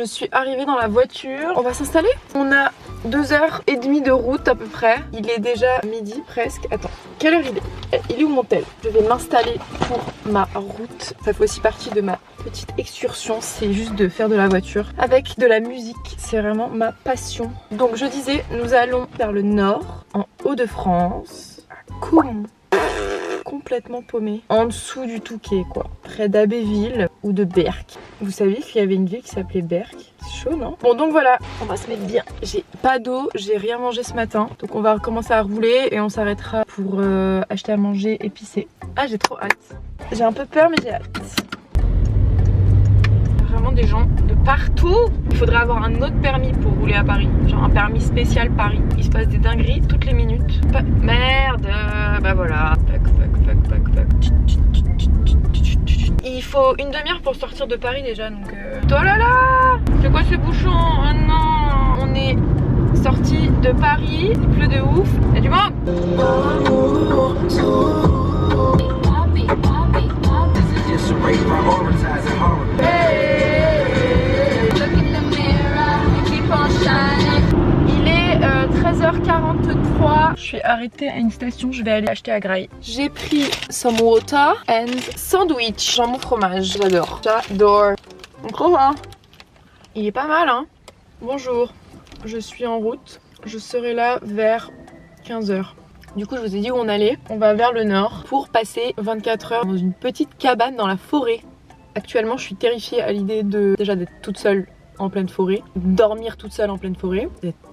suis arrivée dans la voiture. On va s'installer. On a 2h30 de route à peu près. Il est déjà midi presque. Attends, quelle heure il est? Il est où mon tel? Je vais m'installer pour ma route. Ça fait aussi partie de ma petite excursion. C'est juste de faire de la voiture avec de la musique. C'est vraiment ma passion. Donc je disais, nous allons vers le nord, en Hauts-de-France, à Caumont. Complètement paumé, en dessous du Touquet quoi, près d'Abbeville ou de Berck. Vous saviez qu'il y avait une ville qui s'appelait Berck? C'est chaud non? Bon donc voilà, on va se mettre bien. J'ai pas d'eau, j'ai rien mangé ce matin, donc on va commencer à rouler et on s'arrêtera pour acheter à manger épicé. Ah j'ai trop hâte, j'ai un peu peur mais j'ai hâte. Vraiment des gens de partout. Il faudrait avoir un autre permis pour rouler à Paris, genre un permis spécial Paris. Il se passe des dingueries toutes les minutes. Merde, bah voilà. Il faut une demi-heure pour sortir de Paris déjà donc oh là là, c'est quoi ce bouchon? Oh non, on est sorti de Paris, il pleut de ouf, il y a du monde. Il est 13h43. Je suis arrêtée à une station, je vais aller acheter à Graille. J'ai pris some water and sandwich, jambon fromage. J'adore, j'adore. On trouve hein. Il est pas mal hein. Bonjour, je suis en route. Je serai là vers 15h. Du coup je vous ai dit où on allait. On va vers le nord pour passer 24 heures dans une petite cabane dans la forêt. Actuellement je suis terrifiée à l'idée de déjà d'être toute seule en pleine forêt, dormir toute seule en pleine forêt,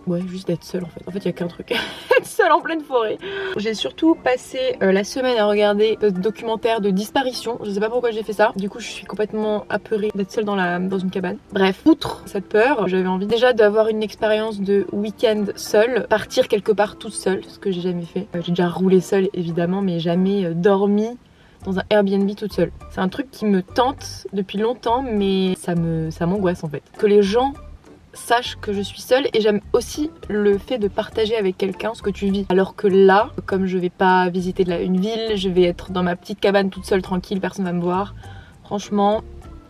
ouais juste d'être seule en fait. En fait il y a qu'un truc, être seule en pleine forêt. J'ai surtout passé la semaine à regarder ce documentaire de disparition. Je sais pas pourquoi j'ai fait ça. Du coup je suis complètement apeurée d'être seule dans une cabane. Bref, outre cette peur, j'avais envie déjà d'avoir une expérience de week-end seule, partir quelque part toute seule, ce que j'ai jamais fait. J'ai déjà roulé seule évidemment, mais jamais dormi dans un Airbnb toute seule. C'est un truc qui me tente depuis longtemps mais ça m'angoisse en fait. Que les gens sachent que je suis seule et j'aime aussi le fait de partager avec quelqu'un ce que tu vis. Alors que là, comme je vais pas visiter une ville, je vais être dans ma petite cabane toute seule tranquille, personne va me voir. Franchement,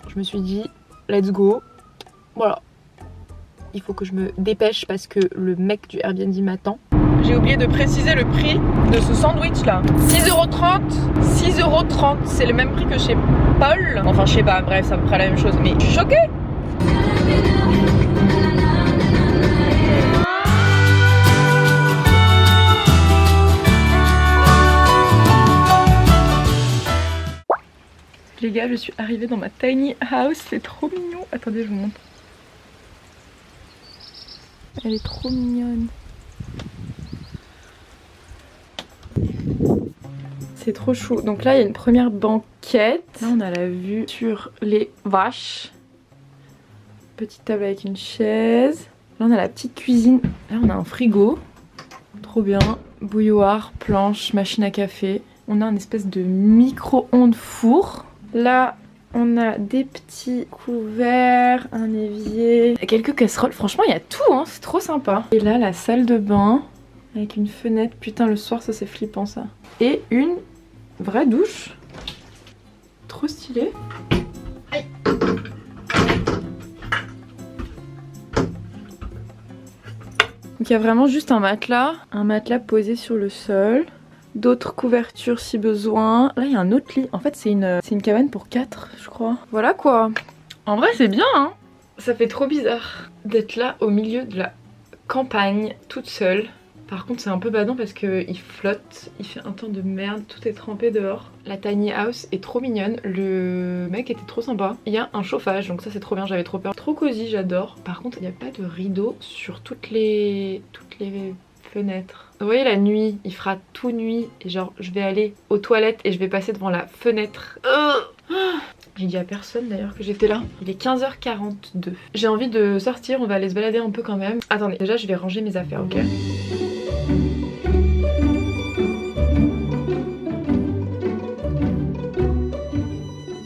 je me suis dit let's go. Voilà. Il faut que je me dépêche parce que le mec du Airbnb m'attend. J'ai oublié de préciser le prix de ce sandwich là. 6,30 €. 6,30 €, c'est le même prix que chez Paul. Enfin je sais pas, bref, c'est à peu près la même chose. Mais je suis choquée. Les gars, je suis arrivée dans ma tiny house, c'est trop mignon. Attendez, je vous montre. Elle est trop mignonne. C'est trop chou. Donc là il y a une première banquette. Là on a la vue sur les vaches. Petite table avec une chaise. Là on a la petite cuisine. Là on a un frigo. Trop bien. Bouilloire, planche, machine à café. On a un espèce de micro-ondes four. Là on a des petits couverts, un évier. Il y a quelques casseroles. Franchement il y a tout hein. C'est trop sympa. Et là la salle de bain. Avec une fenêtre. Putain le soir ça c'est flippant ça. Et une vraie douche. Trop stylé. Aïe. Donc il y a vraiment juste un matelas posé sur le sol. D'autres couvertures si besoin. Là il y a un autre lit. En fait c'est une cabane pour 4 je crois. Voilà quoi. En vrai c'est bien hein. Ça fait trop bizarre d'être là au milieu de la campagne toute seule. Par contre c'est un peu badant parce qu'il flotte, il fait un temps de merde, tout est trempé dehors. La tiny house est trop mignonne, le mec était trop sympa. Il y a un chauffage donc ça c'est trop bien, j'avais trop peur. Trop cosy, j'adore. Par contre il n'y a pas de rideau sur toutes les fenêtres. Vous voyez la nuit, il fera tout nuit et genre je vais aller aux toilettes et je vais passer devant la fenêtre. J'ai dit à personne d'ailleurs que j'étais là. Il est 15h42. J'ai envie de sortir, on va aller se balader un peu quand même. Attendez, déjà je vais ranger mes affaires, ok?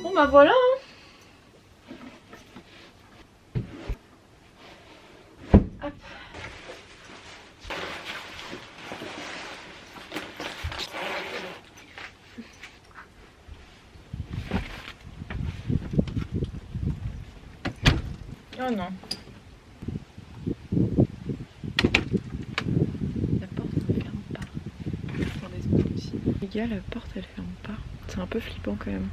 Bon bah voilà hein. Hop. Oh non. gars, la porte elle ferme pas. C'est un peu flippant quand même.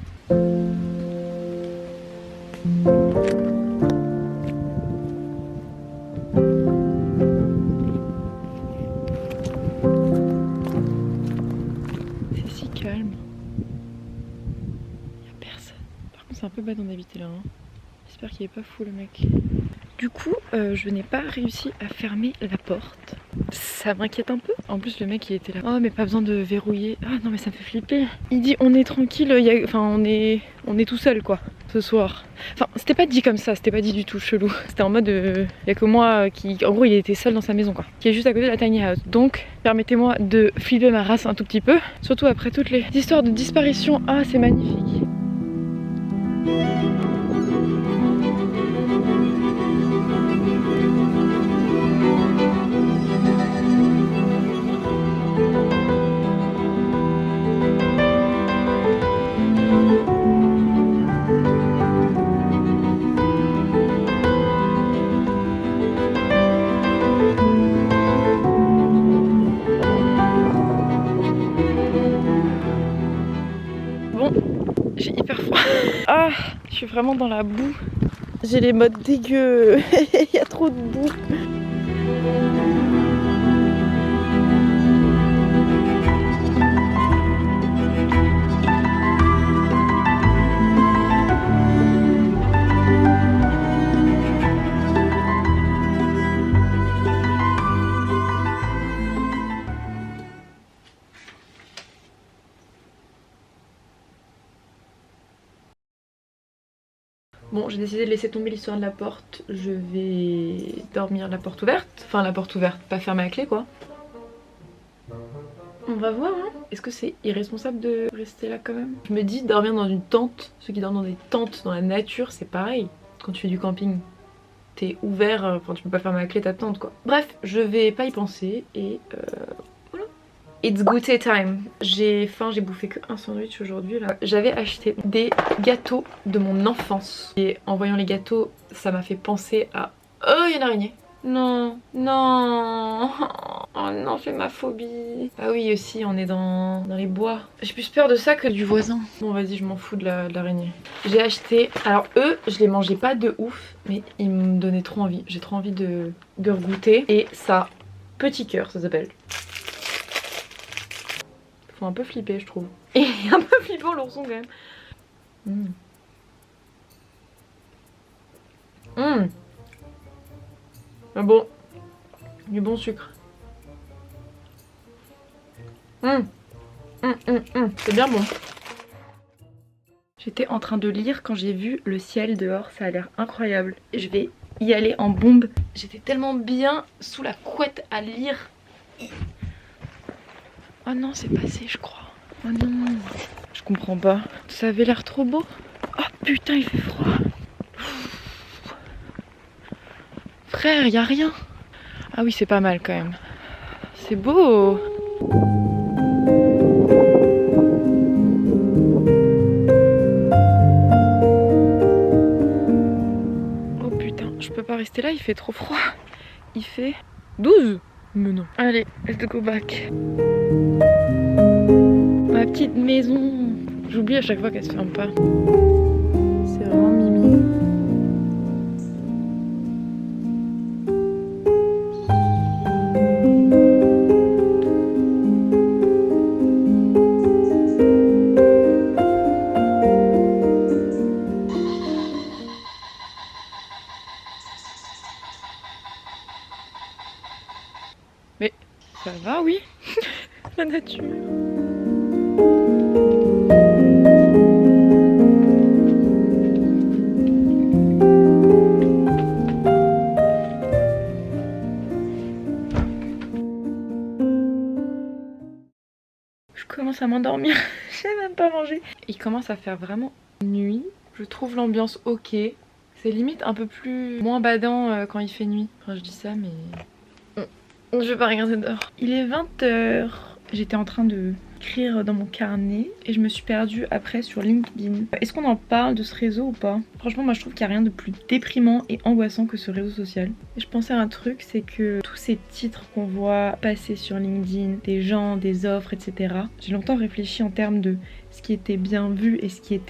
C'est si calme. Y a personne. Par contre c'est un peu badant d'habiter là. Hein. J'espère qu'il est pas fou le mec. Du coup, je n'ai pas réussi à fermer la porte. Ça m'inquiète un peu. En plus, le mec il était là. Oh, mais pas besoin de verrouiller. Ah non, mais ça me fait flipper. Il dit on est tranquille, enfin on est tout seul quoi, ce soir. Enfin, c'était pas dit comme ça, c'était pas dit du tout chelou. C'était en mode, il y a que moi qui. En gros, il était seul dans sa maison quoi, qui est juste à côté de la tiny house. Donc, permettez-moi de flipper ma race un tout petit peu. Surtout après toutes les histoires de disparition. Ah, c'est magnifique. Bon, j'ai hyper froid. Ah, je suis vraiment dans la boue. J'ai les modes dégueux. Il y a trop de boue. Bon, j'ai décidé de laisser tomber l'histoire de la porte. Je vais dormir la porte ouverte. Enfin, la porte ouverte, pas fermée à clé quoi. On va voir, hein. Est-ce que c'est irresponsable de rester là quand même? Je me dis, dormir dans une tente, ceux qui dorment dans des tentes dans la nature, c'est pareil. Quand tu fais du camping, t'es ouvert, enfin tu peux pas fermer à clé ta tente quoi. Bref, je vais pas y penser et voilà. It's goûter time. J'ai faim, j'ai bouffé que un sandwich aujourd'hui là. J'avais acheté des gâteaux de mon enfance. Et en voyant les gâteaux, ça m'a fait penser à... Oh, il y a une araignée. Non, non. Oh non, c'est ma phobie. Ah oui, aussi, on est dans les bois. J'ai plus peur de ça que du voisin. Bon, vas-y, je m'en fous de l'araignée. J'ai acheté... Alors eux, je les mangeais pas de ouf, mais ils me donnaient trop envie. J'ai trop envie de goûter. Et ça, petit cœur, ça s'appelle. Faut un peu flipper je trouve. Et un peu flippant l'ourson quand même. Ah bon, du bon sucre. C'est bien bon. J'étais en train de lire quand j'ai vu le ciel dehors, ça a l'air incroyable. Je vais y aller en bombe. J'étais tellement bien sous la couette à lire. Oh non, c'est passé je crois. Oh non, je comprends pas. Ça avait l'air trop beau. Oh putain, il fait froid. Frère, y a rien. Ah oui, c'est pas mal quand même. C'est beau. Oh putain, je peux pas rester là, il fait trop froid. Il fait 12. Mais non. Allez, let's go back. Ma petite maison. J'oublie à chaque fois qu'elle se ferme pas. C'est vraiment mimi. Mais ça va, oui. La nature. Je commence à m'endormir. J'ai même pas mangé. Il commence à faire vraiment nuit. Je trouve l'ambiance ok. C'est limite un peu plus moins badant quand il fait nuit. Enfin je dis ça mais... Je vais pas regarder dehors. Il est 20 h. J'étais en train de écrire dans mon carnet et je me suis perdue après sur LinkedIn. Est-ce qu'on en parle de ce réseau ou pas? Franchement moi je trouve qu'il n'y a rien de plus déprimant et angoissant que ce réseau social. Et je pensais à un truc, c'est que tous ces titres qu'on voit passer sur LinkedIn, des gens, des offres, etc. J'ai longtemps réfléchi en termes de ce qui était bien vu et ce qui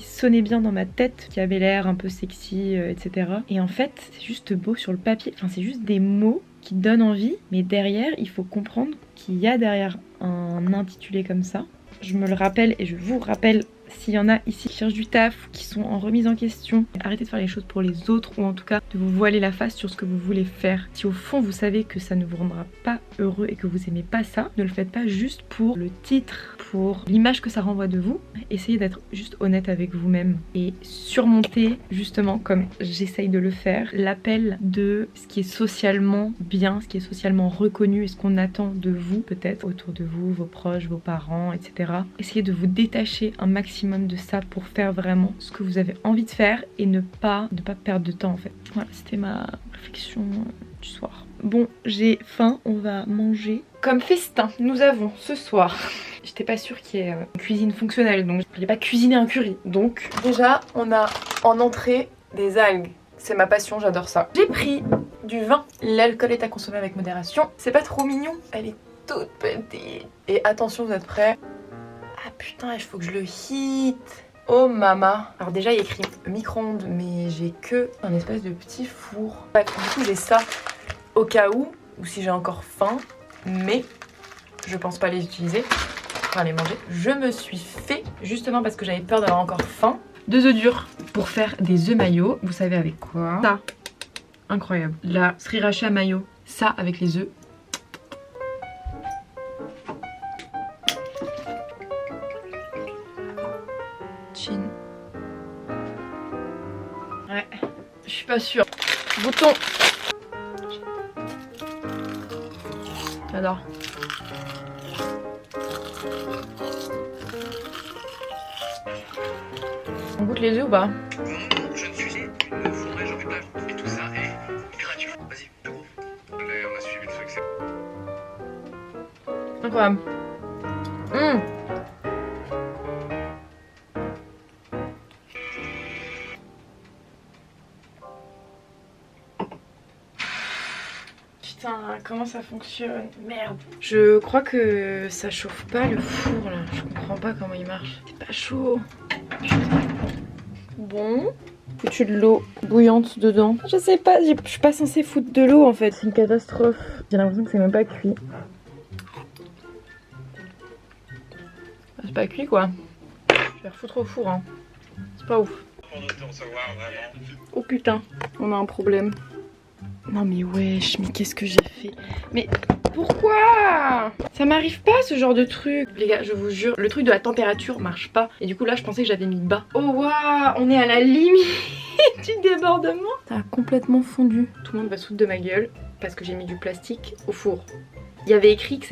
sonnait bien dans ma tête, qui avait l'air un peu sexy, etc. Et en fait c'est juste beau sur le papier, enfin c'est juste des mots qui donnent envie, mais derrière il faut comprendre qu'il y a derrière un intitulé comme ça. Je me le rappelle et je vous rappelle, s'il y en a ici qui cherchent du taf, qui sont en remise en question, arrêtez de faire les choses pour les autres, ou en tout cas de vous voiler la face sur ce que vous voulez faire. Si au fond vous savez que ça ne vous rendra pas heureux et que vous aimez pas ça, ne le faites pas juste pour le titre, pour l'image que ça renvoie de vous. Essayez d'être juste honnête avec vous-même et surmonter justement, comme j'essaye de le faire, l'appel de ce qui est socialement bien, ce qui est socialement reconnu et ce qu'on attend de vous peut-être autour de vous, vos proches, vos parents, etc. Essayez de vous détacher un maximum de ça pour faire vraiment ce que vous avez envie de faire et ne pas perdre de temps en fait. Voilà, c'était ma réflexion du soir. Bon, j'ai faim, on va manger. Comme festin, nous avons ce soir, j'étais pas sûre qu'il y ait une cuisine fonctionnelle, donc j'ai pas cuisiné un curry. Donc déjà, on a en entrée des algues. C'est ma passion, j'adore ça. J'ai pris du vin. L'alcool est à consommer avec modération. C'est pas trop mignon, elle est toute petite. Et attention, vous êtes prêts? Ah putain, il faut que je le heat. Oh mama. Alors déjà il y a écrit micro-ondes, mais j'ai que un espèce de petit four. Ouais, du coup j'ai ça au cas où, ou si j'ai encore faim, mais je pense pas les utiliser, enfin les manger. Je me suis fait, justement parce que j'avais peur d'avoir encore faim, 2 œufs durs pour faire des œufs mayo. Vous savez avec quoi? Ça, incroyable. La sriracha mayo, ça avec les œufs. Chin. Ouais, je suis pas sûre. Bouton. J'adore. On goûte les œufs ou pas? Je ne suis une forêt, j'en ai plein. Et tout ça est gratuit. Vas-y, le gros. D'ailleurs, on a suivi le succès. Incroyable. Putain, comment ça fonctionne? Merde. Je crois que ça chauffe pas le four là. Je comprends pas comment il marche. C'est pas chaud. Putain. Bon. Foutu de l'eau bouillante dedans. Je sais pas, je suis pas censée foutre de l'eau en fait. C'est une catastrophe. J'ai l'impression que c'est même pas cuit. C'est pas cuit quoi. Je vais refoutre au four hein. C'est pas ouf. Oh putain, on a un problème. Non mais wesh, mais qu'est-ce que j'ai fait? Mais pourquoi? Ça m'arrive pas ce genre de truc. Les gars, je vous jure, le truc de la température marche pas. Et du coup là, je pensais que j'avais mis bas. Oh waouh, on est à la limite du débordement. Ça a complètement fondu. Tout le monde va se foutre de ma gueule parce que j'ai mis du plastique au four. Il y avait écrit que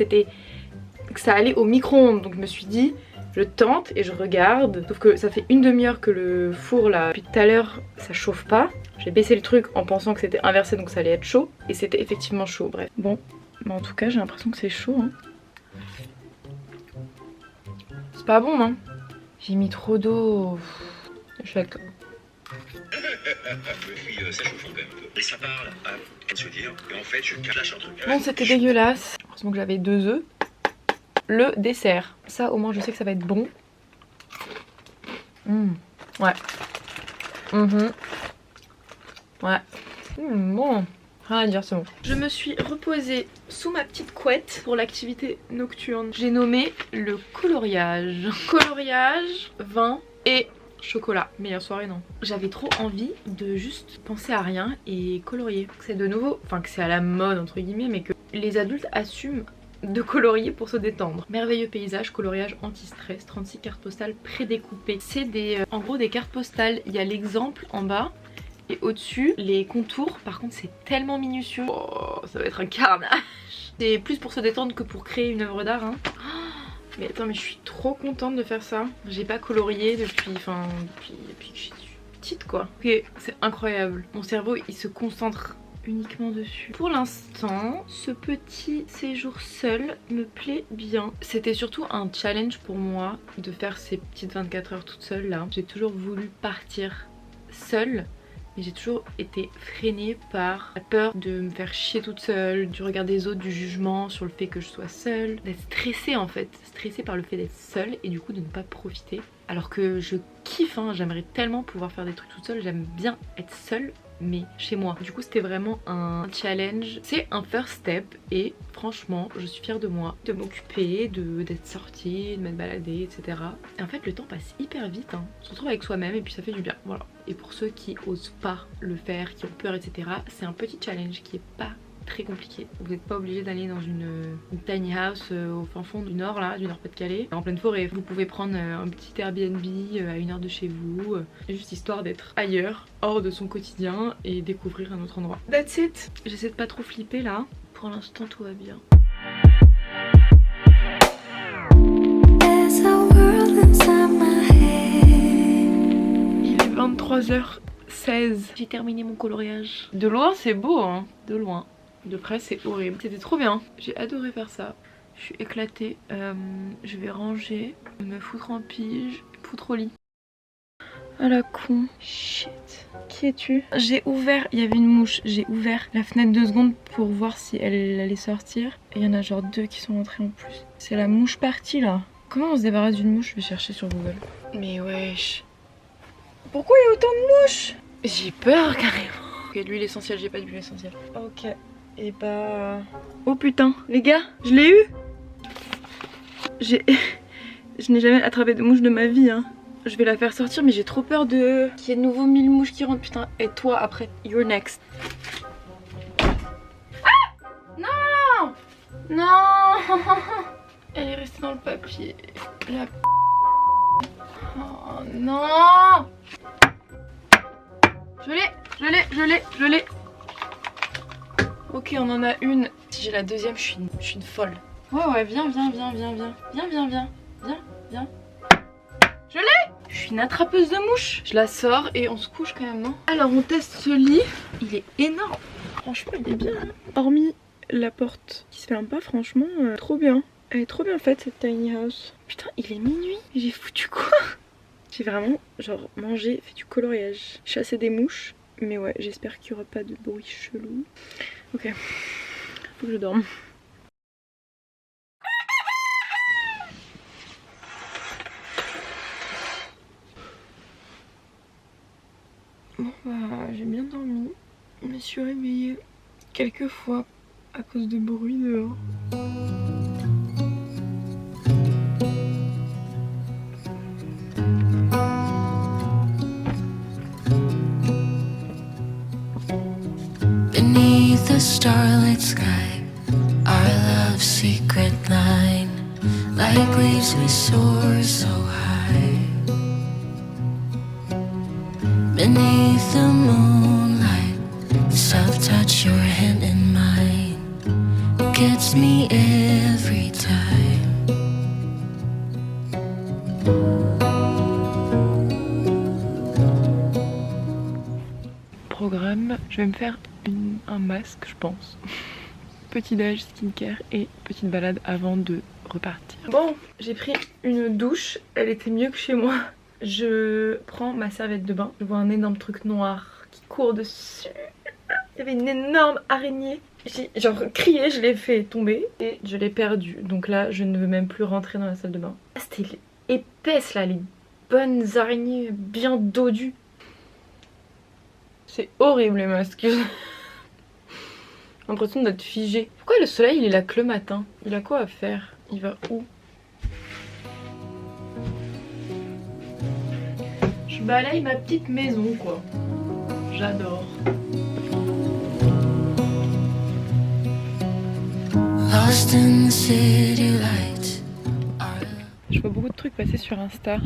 ça allait au micro-ondes. Donc je me suis dit, je tente et je regarde. Sauf que ça fait une demi-heure que le four là, depuis tout à l'heure, ça chauffe pas. J'ai baissé le truc en pensant que c'était inversé donc ça allait être chaud. Et c'était effectivement chaud, bref. Bon, mais en tout cas j'ai l'impression que c'est chaud hein. C'est pas bon hein. J'ai mis trop d'eau. Je suis avec toi. Ça chauffe quand même un peu. Et ça parle à se dire. Et en fait, je cache un truc. Bon, c'était dégueulasse. Heureusement que j'avais 2 œufs. Le dessert. Ça, au moins, je sais que ça va être bon. Ouais. Ouais. Bon. Rien à dire, c'est bon. Je me suis reposée sous ma petite couette pour l'activité nocturne. J'ai nommé le coloriage. Coloriage, vin et chocolat. Meilleure soirée, non. J'avais trop envie de juste penser à rien et colorier. C'est de nouveau, enfin que c'est à la mode entre guillemets, mais que les adultes assument de colorier pour se détendre. Merveilleux paysage, coloriage anti-stress, 36 cartes postales prédécoupées. C'est en gros des cartes postales. Il y a l'exemple en bas. Et au-dessus, les contours, par contre c'est tellement minutieux. Oh, ça va être un carnage. C'est plus pour se détendre que pour créer une œuvre d'art hein. Mais attends, mais je suis trop contente de faire ça. J'ai pas colorié depuis que je suis petite quoi. Ok, c'est incroyable. Mon cerveau il se concentre uniquement dessus. Pour l'instant, ce petit séjour seul me plaît bien. C'était surtout un challenge pour moi de faire ces petites 24 heures toute seule là. J'ai toujours voulu partir seule. Mais j'ai toujours été freinée par la peur de me faire chier toute seule, du regard des autres, du jugement sur le fait que je sois seule, d'être stressée en fait, stressée par le fait d'être seule et du coup de ne pas profiter. Alors que je kiffe, hein, j'aimerais tellement pouvoir faire des trucs toute seule, j'aime bien être seule mais chez moi. Du coup c'était vraiment un challenge, c'est un first step et franchement je suis fière de moi, de m'occuper, d'être sortie, de m'être baladée, etc. Et en fait le temps passe hyper vite, hein. On se retrouve avec soi-même et puis ça fait du bien, voilà. Et pour ceux qui osent pas le faire, qui ont peur, etc., c'est un petit challenge qui est pas très compliqué. Vous n'êtes pas obligé d'aller dans une tiny house au fin fond du nord, là, du Nord-Pas-de-Calais, en pleine forêt. Vous pouvez prendre un petit Airbnb à 1 heure de chez vous, juste histoire d'être ailleurs, hors de son quotidien et découvrir un autre endroit. That's it. J'essaie de pas trop flipper là. Pour l'instant tout va bien. Il est 23h16. J'ai terminé mon coloriage. De loin c'est beau, hein. De loin. De près c'est horrible. C'était trop bien. J'ai adoré faire ça. Je suis éclatée. Je vais ranger, me foutre en pige, foutre au lit. Ah la con. Shit. Qui es-tu? J'ai ouvert, il y avait une mouche, j'ai ouvert la fenêtre 2 secondes pour voir si elle allait sortir. Et il y en a genre 2 qui sont entrés en plus. C'est la mouche partie là. Comment on se débarrasse d'une mouche? Je vais chercher sur Google. Mais wesh. Pourquoi il y a autant de mouches? J'ai peur carrément. Ok, l'huile essentielle, j'ai pas d'huile essentielle. Ok. Et bah... Oh putain, les gars, je l'ai eu. Je n'ai jamais attrapé de mouche de ma vie, hein. Je vais la faire sortir, mais j'ai trop peur de... qu'il y ait de nouveau 1000 mouches qui rentrent, putain. Et toi, après, you're next. Ah! Non! Non! Elle est restée dans le papier. La... Oh non! Je l'ai. Ok, on en a une. Si j'ai la deuxième, je suis une folle. Ouais, viens. Viens. Je l'ai! Je suis une attrapeuse de mouches. Je la sors et on se couche quand même, non? Alors, on teste ce lit. Il est énorme. Franchement, il est bien. Hormis la porte qui se ferme pas, franchement, trop bien. Elle est trop bien faite, cette tiny house. Putain, il est minuit. J'ai foutu quoi? J'ai vraiment, genre, mangé, fait du coloriage. Chassé des mouches. Mais ouais, j'espère qu'il n'y aura pas de bruit chelou. Ok, faut que je dorme. Bon bah, j'ai bien dormi. Je me suis réveillée quelques fois à cause de bruit dehors. Beneath the starlit sky, our love's secret line, like leaves we soar so high. Beneath the moonlight, soft touch your hand in mine, gets me every time. Programme, je vais me faire un masque, je pense. Petit déj, skincare et petite balade avant de repartir. Bon, j'ai pris une douche, elle était mieux que chez moi. Je prends ma serviette de bain, je vois un énorme truc noir qui court dessus. Il y avait une énorme araignée. J'ai genre crié, je l'ai fait tomber et je l'ai perdu. Donc là, je ne veux même plus rentrer dans la salle de bain. C'était épaisse là, les bonnes araignées bien dodues. C'est horrible les masques. J'ai l'impression d'être figée. Pourquoi le soleil il est là que le matin? Il a quoi à faire? Il va où? Je balaye ma petite maison quoi. J'adore. Lost in the city lights. Je vois beaucoup de trucs passer sur Insta.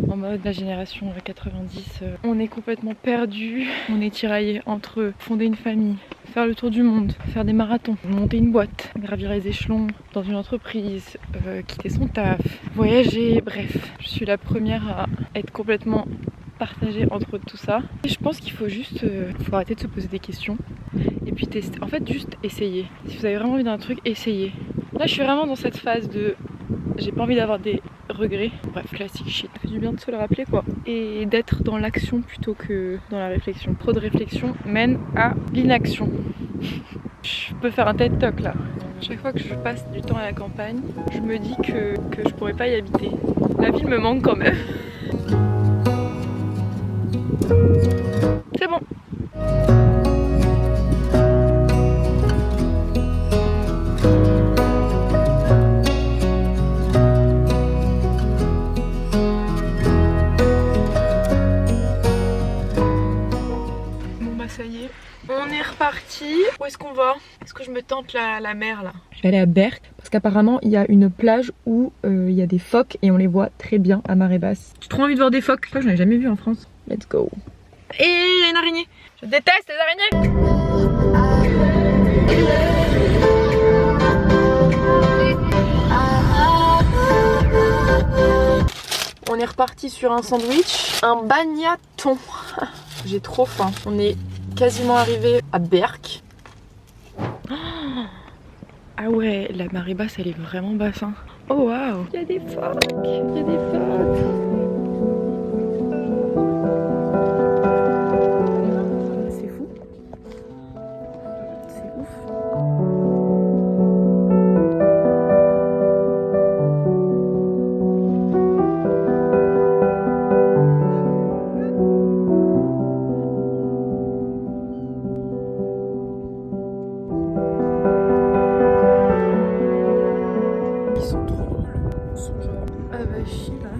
En mode la génération 90, on est complètement perdu, on est tiraillé entre fonder une famille, faire le tour du monde, faire des marathons, monter une boîte, gravir les échelons dans une entreprise, quitter son taf, voyager, bref. Je suis la première à être complètement partagée entre tout ça. Et je pense qu'il faut juste faut arrêter de se poser des questions et puis tester. En fait, juste essayer. Si vous avez vraiment envie d'un truc, essayez. Là, je suis vraiment dans cette phase de j'ai pas envie d'avoir des regrets. Bref, classique shit. Ça fait du bien de se le rappeler quoi. Et d'être dans l'action plutôt que dans la réflexion. Trop de réflexion mène à l'inaction. Je peux faire un TED Talk là. Chaque fois que je passe du temps à la campagne, je me dis que je pourrais pas y habiter. La ville me manque quand même. C'est bon. Bon bah ça y est, on est reparti. Où est-ce qu'on va? Est-ce que je me tente la mer là? Je vais aller à Berck parce qu'apparemment il y a une plage où il y a des phoques et on les voit très bien à marée basse. J'ai trop envie de voir des phoques. Je crois que je n'en ai jamais vu en France. Let's go. Et il y a une araignée. Je déteste les araignées. On est reparti sur un sandwich, un bagnaton. J'ai trop faim. On est quasiment arrivé à Berck. Ah ouais, la marée basse elle est vraiment basse. Hein. Oh waouh, il y a des phoques. Il y a des phoques. C'est fou. C'est ouf.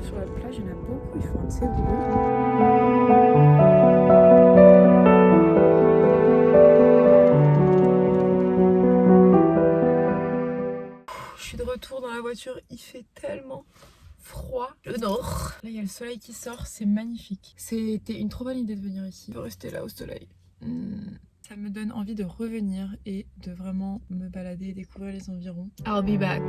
Sur la plage, il y en a beaucoup, ils font un de ces bruits. Je suis de retour dans la voiture, il fait tellement froid. Le nord. Là, il y a le soleil qui sort, c'est magnifique. C'était une trop bonne idée de venir ici, de rester là au soleil. Ça me donne envie de revenir et de vraiment me balader et découvrir les environs. I'll be back.